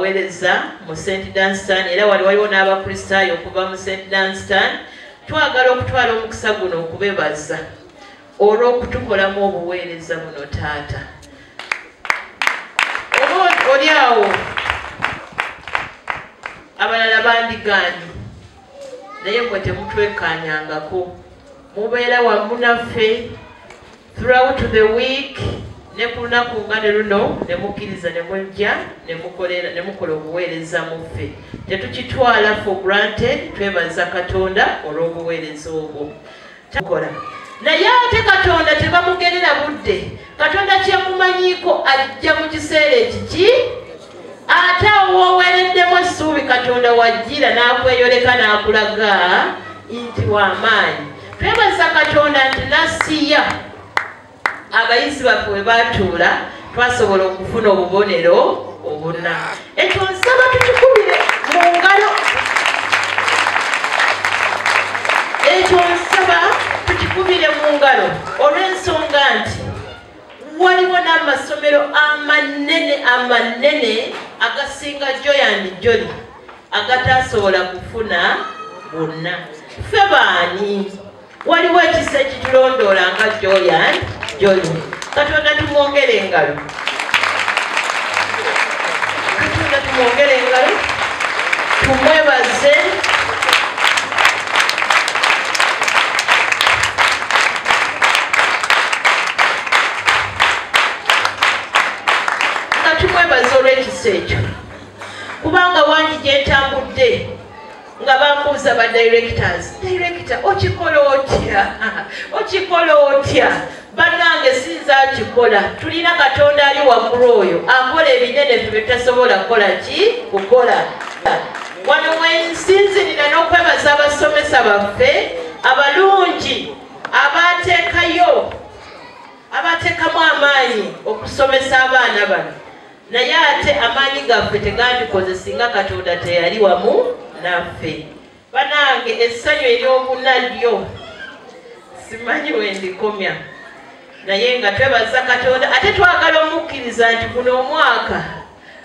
abaweereza mu St. Dunstan era waliwo n'abakristaayo okuva mu St. Dunstan. Twagala okutwala omukisa guno okubebaza olw'okukolamu obuweereza buno taata. Oba oli awo abalala bandigaanyi naye mwe temutwekanyangako, mubeera wamu naffe throughout the week ne ku lunaku nga ne luno ne mukkiriza ne mujja ne mukola obuweereza muffe. Tetukitwala for granted, twebaza Katonda olw'obuweereza obwo. Naye ate Katonda tebamugerera budde. Katonda kyemumanyiiko ajja mu kiseera ekiki, ate wooweereddemu essuubi Katonda wajjira n'akweyoleka n'akulaga nti w'amaanyi. Twebaza Katonda nti nasiya abayizi baffe we baatuula twasobola okufuna obubonero obuna. Ekyo nsaba tukikubire mu ngalo. Ekyo nsaba tukikubire mu ngalo olw'ensonga nti waliwo n'amasomero amanene agasinga Joy and Jolly agatasobola kufuna bonna. Ffe baani waliwo ekisa ekitulondoola nga Joy and Jolly. Katonda tumwongere engalo. Katonda tumwongere engalo. Tumwebaze. Tumwebaza olw'ekisa ekyo. Kubanga wangi gye ntambudde nga bambuuza ba directors, director okikola otya? Okikola otya? Bannange sinza akikola. Tulina Katonda ali waggulu oyo akola ebinene ffe bye tasobola kukola. Wano wensinzirira n'okwebaza abasomesa baffe abalungi abateekamu amaanyi okusomesa abaana bano. Naye ate amaanyi gaffe tegandikoze singa Katonda teyali wamu naffe. Bannange essanyu ery'obunalyo simanyi we ndikomya, naye nga twebaza Katonda ate twagala omukkiriza nti guno omwaka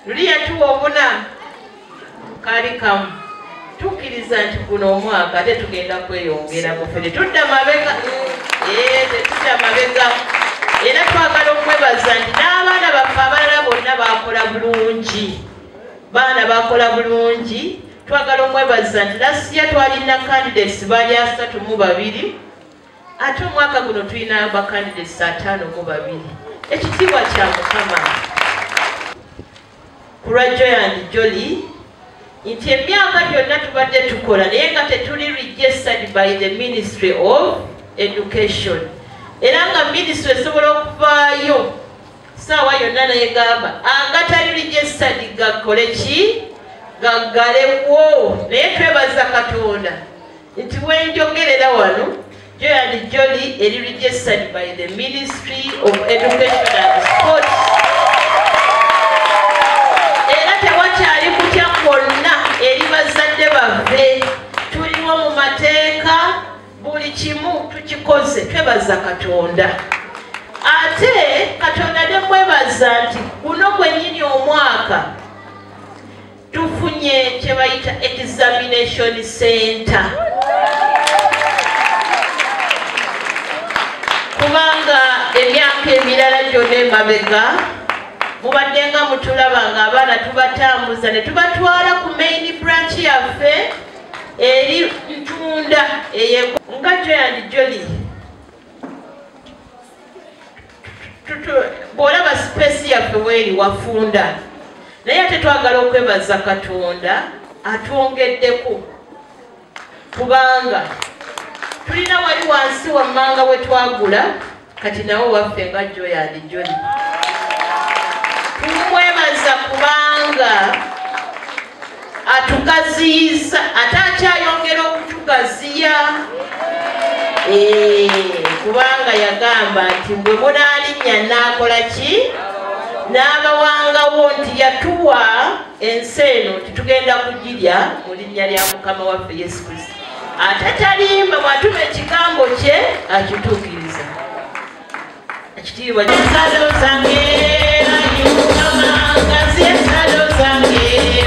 luli yatuwa obuna kaali kamu. Tukkiriza nti guno omwaka ate tugenda kweyongera mu ffe. Tetudda mabega. Tetudda mabega. Era twagala okwebaza nti n'abaana baffe abalala bonna bakola bulungi. Baana bakola bulungi. Twagala omwebaza nti last year twalina candidates baali 32. Ate omwaka guno tulina ba candidates 52. Ekitiibwa kya Mukama. Ku lwa Joy and Jolly nti emyaka gyonna tubadde tukola naye nga tetuli registered by the Ministry of Education. Era nga ministry esobola okuvaayo saawa yonna n'egamba agatali registered gakole ki? Gaggalewo. Naye twebaza Katonda nti wenjogerera wano Joy and Jolly eri registered by the Ministry of Education and Sport. Era tewakyali kutya kwonna eri bazadde baffe. Tuliwo mu mateeka, buli kimu tukikoze. Twebaza Katonda. Ate Katonda ne mwebaza nti guno gwennyini omwaka tufunye kye bayita examination center. Kubanga emyaka emirala gyonna emabega mubadde nga mutulaba ng'abaana tubatambuza ne tubatwala ku main branch yaffe eri Ntunda nga Joy and Jolly. Bw'olaba space yaffe weeri wafunda. Naye ate twagala okwebaza Katonda atwongeddeko. Kubanga tulina wali wansi wammanga we twagula kati nawo waffe nga Joy and Jolly. Tumwebaza kubanga atugaziyiza ate akyayongera okutugaziya. Kubanga yagamba nti bwe munaalinnya naakola ki? N'abawangawo nti yatuwa ensi eno titugenda kugirya mu linnya lya Mukama waffe Yesu Kristo. Ate talimba bw'atuma ekigambo kye akituukiriza. Ekitiibwa ensalo zange ayi Mukama ngazi ensalo zange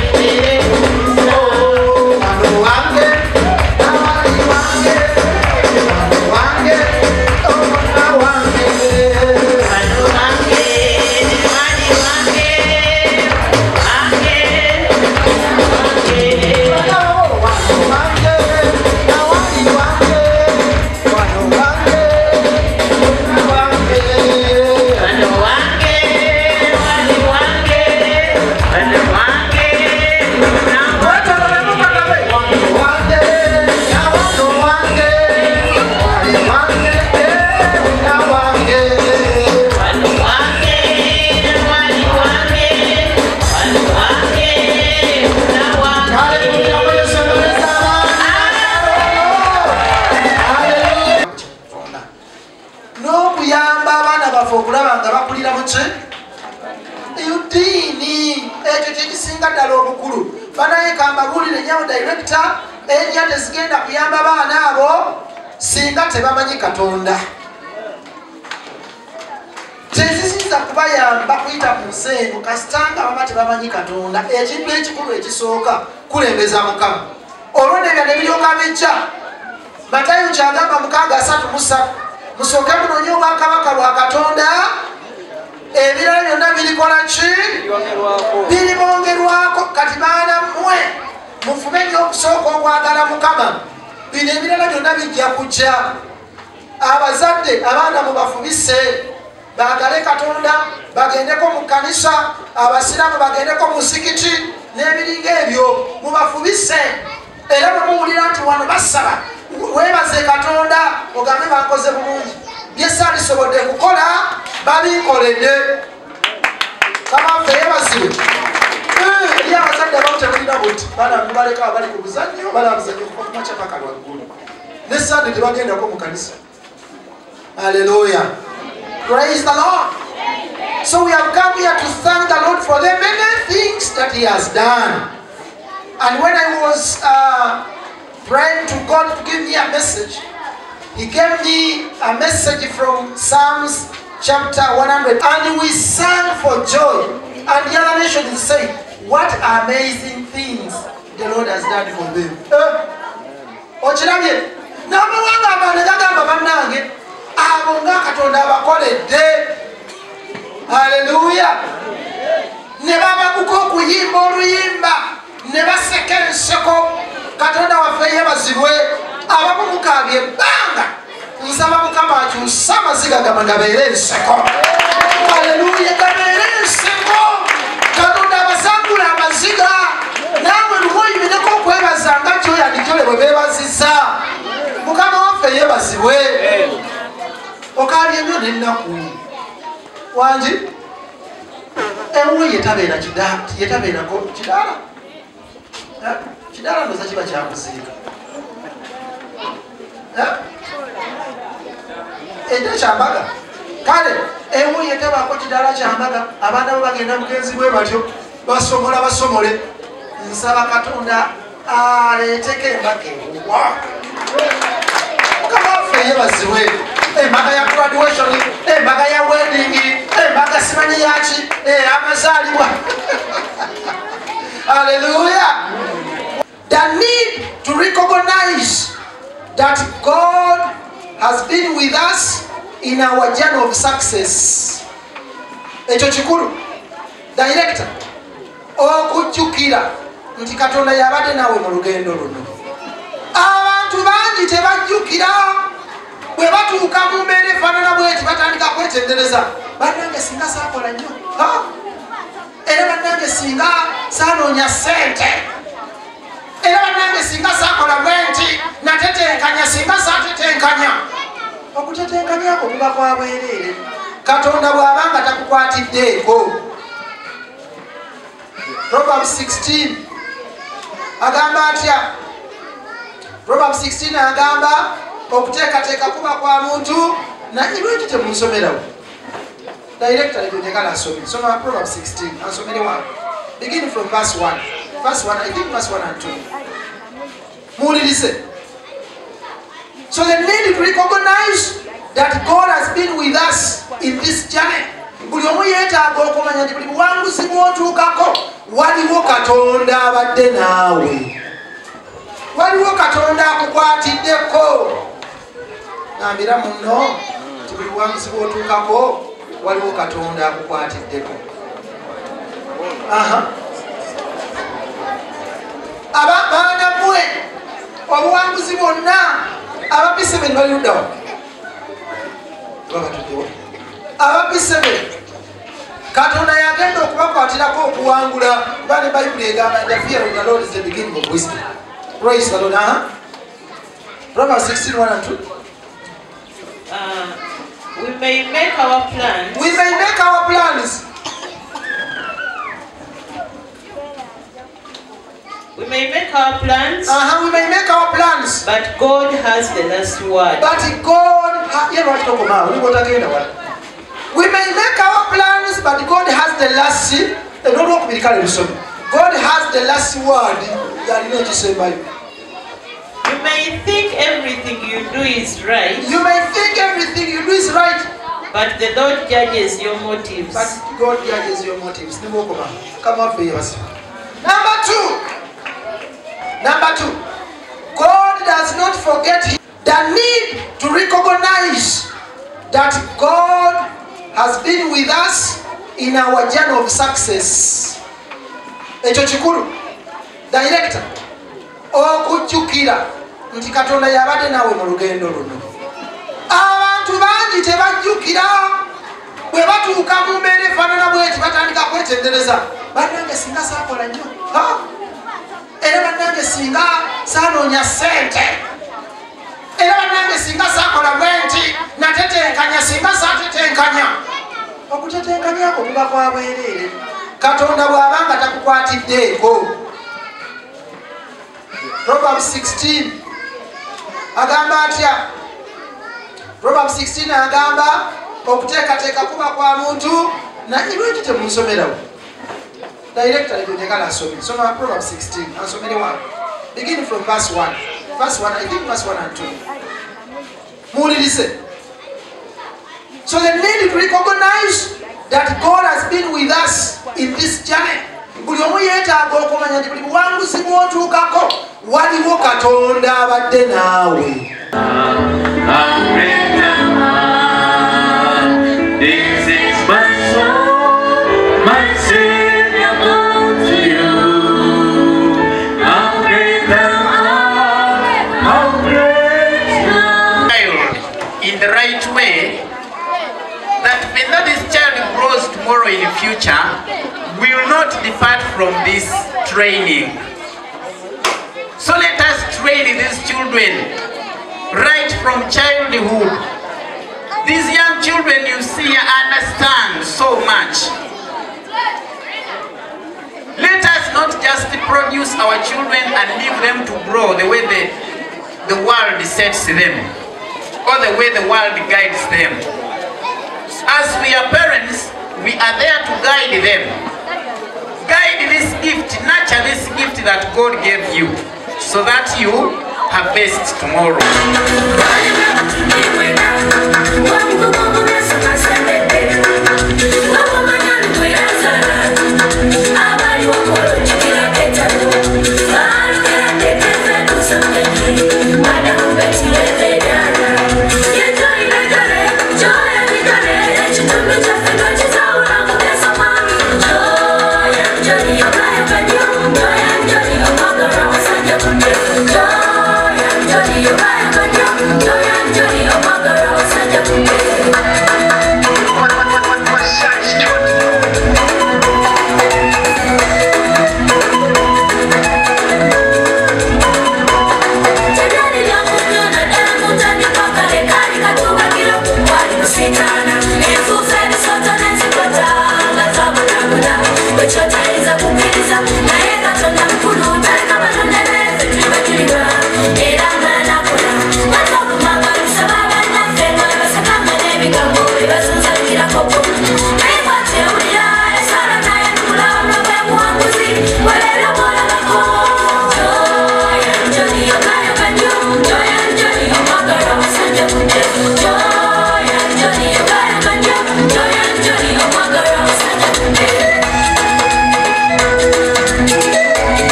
okusinga ddala obukulu. Banaye kambabulire nyawo director ejja tezigenda kuyamba baana abo singa tebamanyi Katonda. Tezisinza kubayamba kuyita ku nseeno kasitanga baba tebamanyi Katonda. Ekintu ekikulu ekisooka kulembeza Mukama. Olwo nebyo ne biryoka bijja. Matayo kyagamba 6:33 musooke munoonye obwakabaka bwa Katonda, ebirala byonna birikola ki? Biribongerwako. Kati baana mmwe mufube nnyo okusooka okwagala Mukama, bino ebirala byonna bijja kujja. Abazadde abaana mubafubise baagale Katonda, bagendeko mu kkanisa, abasiraamu bagendeko mu musikiti n'ebiringa ebyo mubafubise. Era bwe muwulira nti wano basaba weebaze Katonda ogambe bankoze bulungi, bye saalisobodde kukola babinkoledde. Kabaffe yeebazibwe. Eri abazadde abamu temulina buti baana mubaleka bali ku buzannyo balabuzannyo kuva ku makya paka lwaggulu ne Sande tebagendako mu kanisa. Haleluya. Praise the Lord. So we have come here to thank the Lord for the many things that He has done. And when I was praying to God to give me a message, He gave me a message from Psalms chapter 100. And we sang for joy. And the other nation is saying, what amazing things the Lord has done for them. Ochirabye. Namawanga abana gagamba bannange abo nga Katonda abakoledde. Haleluya. Ne bababuka okuyimba oluyimba ne baseka enseko. Katonda waffe yeebazibwe. Abamu mukaabye ebbanga nsaba Mukama akyusa amaziga gama gabeere enseko. Haleluya. Gabeere enseko. Katonda abasangula amaziga naawe lumoyimireko okwebaza nga kyoyandijole bwe beebazisa. Mukama waffe yeebazibwe. Okaabye nnyo n'ennaku wangi ewuwe yetabeera yetabeerako kidaala. Kidaala ndoza kiba kyakuziika. Ejja kyambaga. Kale ewuwe yetabaako kidaala kyambaga. Abaana bo bagenda mugenzi bwe batyo basomola basomole. Nsaba Katonda aleeteko embaga ewuwa. Mukama waffe yeebazibwe. Embaga ya graduation, embaga ya wedding, embaga simanyi yaki, amazaalibwa. Hallelujah. The need to recognize that God has been with us in our journey of success. Ekyo kikulu. Director, okujjukira nti Katonda yabadde naawe mu lugendo luno. Abantu bangi tebajjukira. Bwe batuuka mu mbeera efaanana bweti batandika kwetendereza. Bannange singa saakola nnyo. Era bannange singa saanoonya ssente. Era bannange singa saakola bwenti natetenkanya singa saatetenkanya. Okutetenkanya ako kuba kwa bwereere. Katonda bw'abanga takukwatiddeeko. Proverbs 16 agamba atya? Proverbs 16 agamba okuteekateeka kuba kwa muntu naye lwaki temunsomerawo. Director lebyonyagala asome. Soma Proverbs 16 ansomere one. Begin from verse 1. Verse 1, I think verse 1 and 2. Muwulirize. So the need to recognize that God has been with us in this journey. Buli omu yeetaaga okumanya nti buli buwanguzi bw'otuukako waliwo Katonda abadde naawe. Waliwo Katonda akukwatiddeko. Nambira munno nti buli buwanguzi bw'otuukako waliwo Katonda akukwatiddeko. Abaana mmwe obuwanguzi bwonna ababisebe bali luddawa? Ababisebe Katonda yagenda okubakwatirako okuwangula kuba ne Bayibuli egamba the fear of the Lord is the beginning of wisdom. Praise the Lord. Proverbs 16:1 and 2. We may make our plans. We may make our plans. We may make our plans. We may make our plans. But God has the last word. But God, we may make our plans, but God has the last. God has the last word. You may think everything you do is right. You may think everything you do is right. But the Lord judges your motives. But God judges your motives. Come up here. Number two. God does not forget the need to recognize that God has been with us in our journey of success. Echo kikulu. Director. Okujjukira nti Katonda yabadde nawe mu lugendo luno. Abantu bangi tebajjukira bwe batuuka mu mbeera efaanana bweti batandika kwetendereza. Bannange singa saakola nnyo. Era bannange singa saanoonya ssente. Era bannange singa saakola bwenti natetenkanya singa saatetenkanya. Okutetenkanya ako kuba kwa bwereere. Katonda bw'abanga takukwatiddeeko. Proverbs 16 agamba atya? Proverbs 16 agamba okuteekateeka kuba kwa muntu naye lwaki temunsomerawo? Director njagala asome. Soma Proverbs 16. Asomere one. Begin from verse 1. Verse 1, I think verse 1 and 2. Muwulirize. So the need to recognize that God has been with us in this journey. Buli omu yeetaaga okumanya nti buli buwanguzi bw'otuukako waliwo Katonda abadde naawe. This is my soul, my Savior unto you. How great thou art, how great thou art. In the right way, that when this child grows tomorrow in the future, will not depart from this training. So let us train these children right from childhood. These young children you see understand so much. Let us not just produce our children and leave them to grow the way the world sets them, or the way the world guides them. As we are parents, we are there to guide them. Guide this gift, nurture this gift that God gave you, so that you harvest tomorrow.